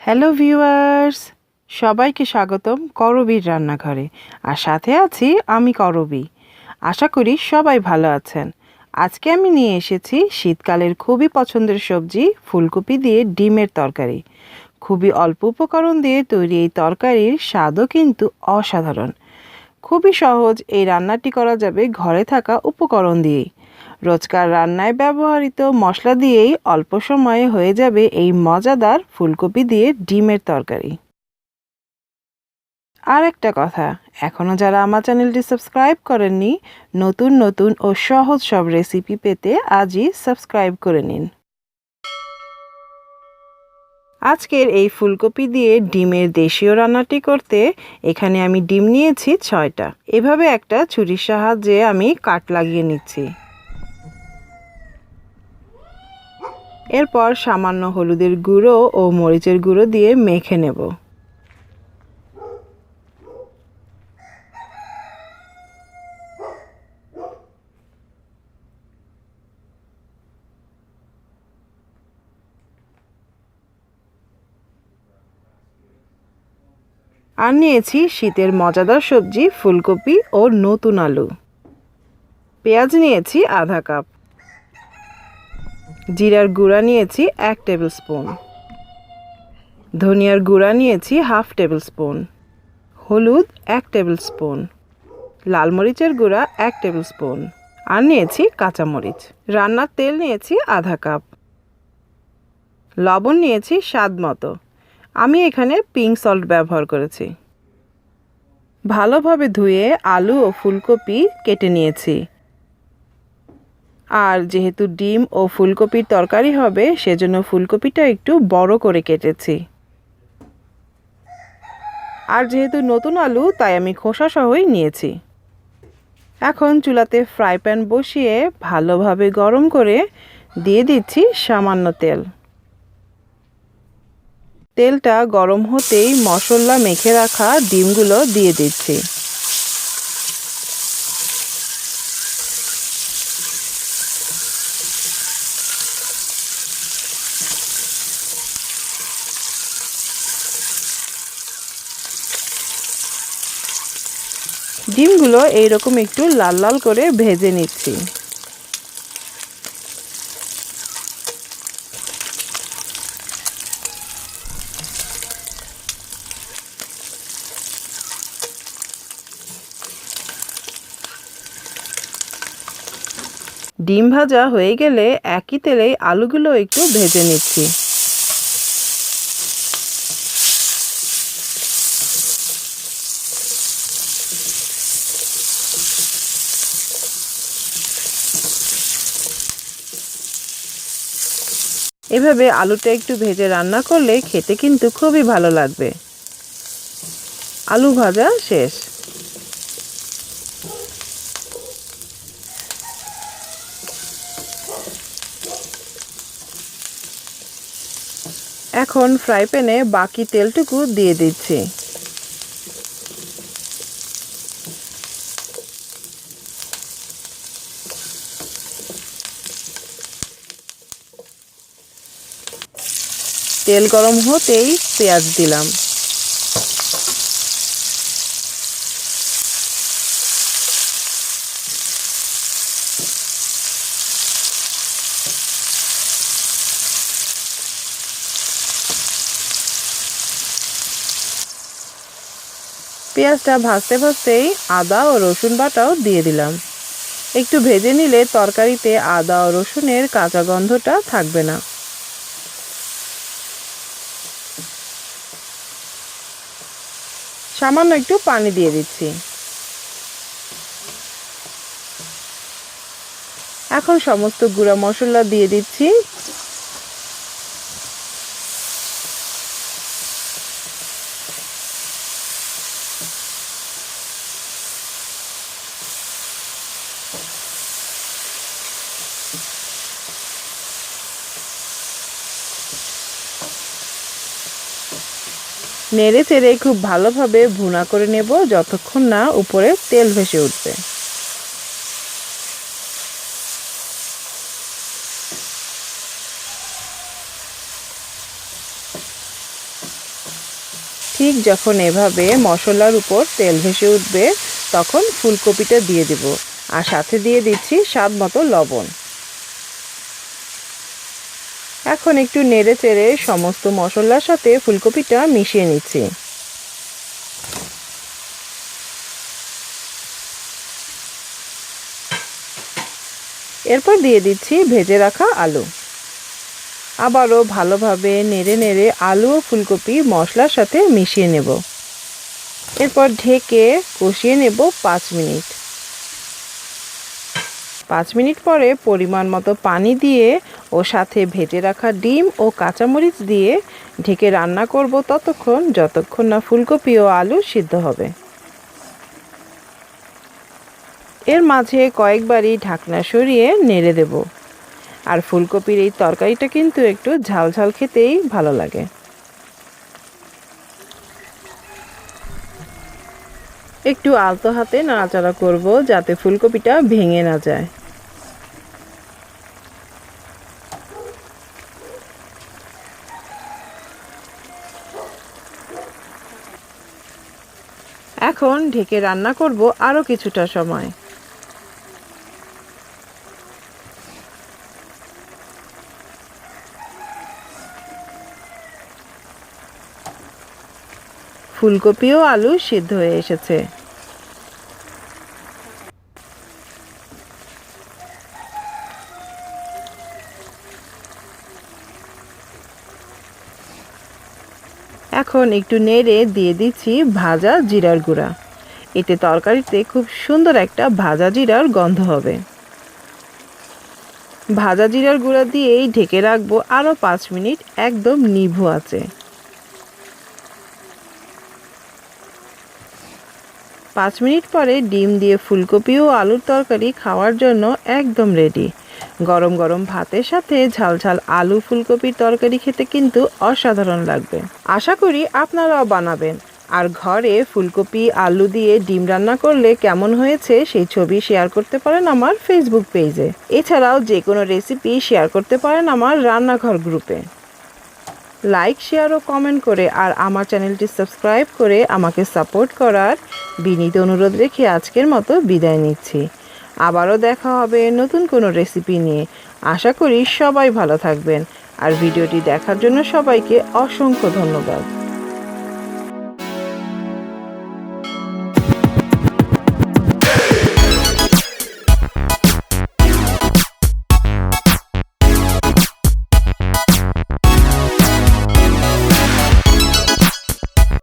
Hello viewers, সবাইকে স্বাগতম করবির রান্নাঘরে। আর সাথে আছি আমি করবি। আশা করি সবাই ভালো আছেন। আজকে আমি নিয়ে এসেছি শীতকালের খুবই পছন্দের সবজি ফুলকপি দিয়ে ডিমের তরকারি। খুবই অল্প উপকরণ দিয়ে তৈরি এই তরকারির স্বাদও কিন্তু অসাধারণ। খুবই সহজ এই রান্নাটি করা যাবে ঘরে থাকা উপকরণ দিয়েই। রোজকার রান্নায় ব্যবহৃত মশলা দিয়েই অল্প সময়ে হয়ে যাবে এই মজাদার ফুলকপি দিয়ে ডিমের তরকারি। আর একটা কথা, এখনও যারা আমার চ্যানেলটি সাবস্ক্রাইব করেননি, নতুন নতুন ও সহজ সব রেসিপি পেতে আজই সাবস্ক্রাইব করে নিন। আজকের এই ফুলকপি দিয়ে ডিমের দেশীয় রান্নাটি করতে এখানে আমি ডিম নিয়েছি 6টা। এভাবে একটা ছুরির সাহায্যে আমি কাট লাগিয়ে নিচ্ছি। এরপর সামান্য হলুদের গুঁড়ো ও মরিচের গুঁড়ো দিয়ে মেখে নেব। আর নিয়েছি শীতের মজাদার সবজি ফুলকপি ও নতুন আলু। পেঁয়াজ নিয়েছি আধা কাপ। জিরার গুঁড়া নিয়েছি 1 টেবিল স্পুন। ধনিয়ার গুঁড়া নিয়েছি হাফ টেবিল স্পুন। হলুদ 1 টেবিল স্পুন। লাল মরিচের গুঁড়া 1 টেবিল স্পুন। আর নিয়েছি কাঁচামরিচ। রান্নার তেল নিয়েছি আধা কাপ। লবণ নিয়েছি স্বাদ মতো। আমি এখানে পিঙ্ক সল্ট ব্যবহার করেছি। ভালোভাবে ধুয়ে আলু ও ফুলকপি কেটে নিয়েছি। আর যেহেতু ডিম ও ফুলকপির তরকারি হবে, সেজন্য ফুলকপিটা একটু বড় করে কেটেছি। আর যেহেতু নতুন আলু, তাই আমি খোসা সহই নিয়েছি। এখন চুলাতে ফ্রাই প্যান বসিয়ে ভালোভাবে গরম করে দিয়ে দিচ্ছি সামান্য তেল। তেলটা গরম হতেই মশলা মেখে রাখা ডিমগুলো দিয়ে দিচ্ছি। ডিমগুলো এইরকম একটু লাল লাল করে ভেজে নিচ্ছি। ডিম ভাজা হয়ে গেলে একই তেলেই আলুগুলো একটু ভেজে নিচ্ছি। এভাবে আলুটা একটু ভেজে রান্না করলে খেতে কিন্তু খুবই ভালো লাগবে। আলু ভাজা শেষ। এখন ফ্রাই প্যানে বাকি তেলটুকু দিয়ে দিচ্ছি। তেল গরম হতেই পেঁয়াজ দিলাম। পেঁয়াজটা ভাজতে ভাজতেই আদা ও রসুন বাটাও দিয়ে দিলাম। একটু ভেজে নিলে তরকারিতে আদা ও রসুনের কাঁচা গন্ধটা থাকবে না। সামান্য একটু পানি দিয়ে দিচ্ছি। এখন সমস্ত গুঁড়া মশলা দিয়ে দিচ্ছি। নেড়ে চেড়ে খুব ভালোভাবে ভুনা করে নেব যতক্ষণ না উপরে তেল ভেসে উঠবে। ঠিক যখন এভাবে মশলার উপর তেল ভেসে উঠবে তখন ফুলকপিটা দিয়ে দেব আর সাথে দিয়ে দিচ্ছি স্বাদ মতো লবণ। এখন একটু নেড়ে চেড়ে সমস্ত মশলার সাথে ফুলকপিটা মিশিয়ে নিচ্ছি। এরপর দিয়ে দিচ্ছি ভেজে রাখা আলু। আবারও ভালোভাবে নেড়ে নেড়ে আলু ও ফুলকপি মশলার সাথে মিশিয়ে নেব। এরপর ঢেকে কষিয়ে নেব 5 মিনিট। 5 মিনিট পরে পরিমাণ মতো পানি দিয়ে ও সাথে ভেজে রাখা ডিম ও কাঁচামরিচ দিয়ে ঢেকে রান্না করব ততক্ষণ যতক্ষণ না ফুলকপি ও আলু সিদ্ধ হবে। এর মাঝে কয়েকবারই ঢাকনা সরিয়ে নেড়ে দেব। আর ফুলকপির এই তরকারিটা কিন্তু একটু ঝাল ঝাল খেতেই ভালো লাগে। একটু আলতো হাতে নাড়াচাড়া করব যাতে ফুলকপিটা ভেঙে না যায়। এখন ঢেকে রান্না করব আরো কিছুটা সময়। ফুলকপি ও আলু সিদ্ধ হয়ে এসেছে। এখন একটু নেড়ে দিয়ে দিচ্ছি ভাজা জিরার গুঁড়া। এতে তরকারিতে খুব সুন্দর একটা ভাজা জিরার গন্ধ হবে। ভাজা জিরার গুঁড়া দিয়েই ঢেকে রাখবো আরো 5 মিনিট একদম নিভু আঁচে। 5 মিনিট পরে ডিম দিয়ে ফুলকপি ও আলুর তরকারি খাওয়ার জন্য একদম রেডি। গরম গরম ভাতের সাথে ঝাল ঝাল আলু ফুলকপির তরকারি খেতে কিন্তু অসাধারণ লাগবে। আশা করি আপনারাও বানাবেন। আর ঘরে ফুলকপি আলু দিয়ে ডিম রান্না করলে কেমন হয়েছে সেই ছবি শেয়ার করতে পারেন আমার ফেসবুক পেজে। এছাড়াও যে কোনো রেসিপি শেয়ার করতে পারেন আমার রান্নাঘর গ্রুপে। লাইক শেয়ার ও কমেন্ট করে আর আমার চ্যানেলটি সাবস্ক্রাইব করে আমাকে সাপোর্ট করার বিনীত অনুরোধ রেখে আজকের মতো বিদায় নিচ্ছি। আবারও দেখা হবে নতুন কোনো রেসিপি নিয়ে। আশা করি সবাই ভালো থাকবেন। আর ভিডিওটি দেখার জন্য সবাইকে অসংখ্য ধন্যবাদ।